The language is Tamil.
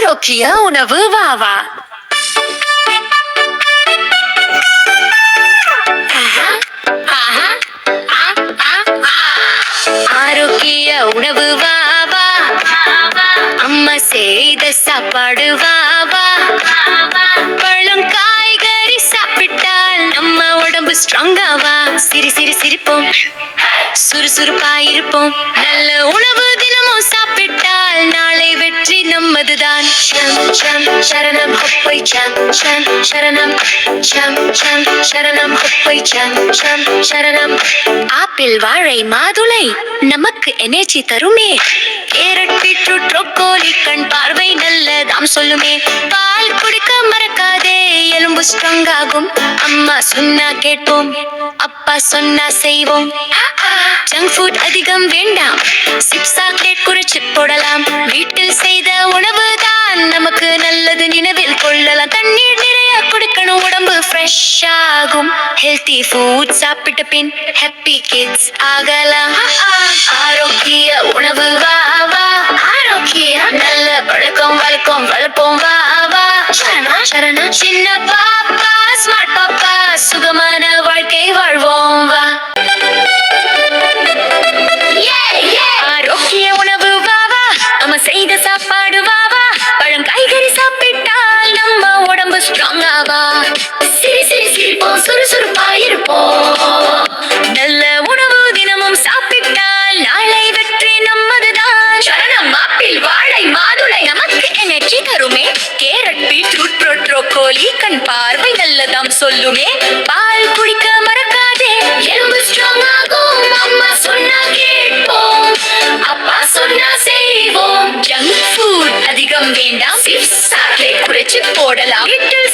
ஆரோக்கிய உணவு வாவா. ஆரோக்கிய உணவு வாவா, அம்மா செய்த சாப்பாடு வாவா. பழம் காய்கறி சாப்பிட்டால் நம்ம உடம்பு ஸ்ட்ராங்காவா. சிரி சிரி சிரிப்போம், சுறுசுறுப்பாயிருப்போம். நல்ல உணவு தினமும் சாப்பிட்டால் நாளை வெற்றி நம்மதுதான். சரணம் ஹொப்பை சம் சம் சரணம் சம் சம் சரணம் ஹொப்பை சம் சம் சரணம். ஆப்பிள் வாழை மாதுளை நமக்கு எனர்ஜி தருமே. கேரட் பீட்ரூட் ப்ரோக்கோலி கண் பார்வை நல்லதாம் சொல்லுமே. பால் குடிக்க மறக்காதே, எலும்பு ஸ்ட்ராங் ஆகும். அம்மா சொன்னா கேட்போம், அப்பா சொன்னா செய்வோம். ஜங்க் ஃபுட் அதிகம் வேண்டாம், சிப்ஸ் சாக்லேட் குறைச்சு போடலாம். வீட்டில் செய்த உணவு தான் நமக்கு நல்லது, நினைவில் கொள்ளலாம். தண்ணீர் நிறைய குடிக்கணும், உடம்பு ஃப்ரெஷ் ஆகும். ஹெல்தி ஃபுட் சாப்பிட்ட பின் ஹாப்பி கிட்ஸ் ஆகலாம். ஆரோக்கிய உணவு வாவா, ஆரோக்கிய நல்ல பழக்கம் வழக்கம் வளர்ப்போம் வாவா. சரணா சின்ன பாப்பா, ஸ்மார்ட் பாப்பா, சுகமான வாழ்க்கை வாழ்வோம் வா. ஆரோக்கிய உணவு வாவா, நம்ம செய்த சாப்பாடு வாவா. பழம் காய்கறி சாப்பிட்டால் நம்ம உடம்பு ஸ்ட்ராங் ஆவா. சிரி சிரி சிரிப்போம், சுறுசுறுப்பாயிருப்போம். நல்ல உணவு தினமும் சாப்பிட்டால் நாளை வெற்றி நம்மதுதான். சரணம் ஆப்பிள் வாழை மாதுளை நமக்கு எனர்ஜி தருமே. கேரட் பீட்ரூட் ப்ரோக்கோலி கண் பார்வை நல்லதாம் சொல்லுமே. பால் குடிக்க மறக்காதே, எலும்பு ஸ்ட்ராங் ஆகும். அம்மா சொன்னா கேட்போம், அப்பா சொன்னா செய்வோம். ஜங்க் ஃபுட் அதிகம் வேண்டாம், சிப்ஸ் சாக்லேட் குறைச்சு போடலாம். வீட்டில்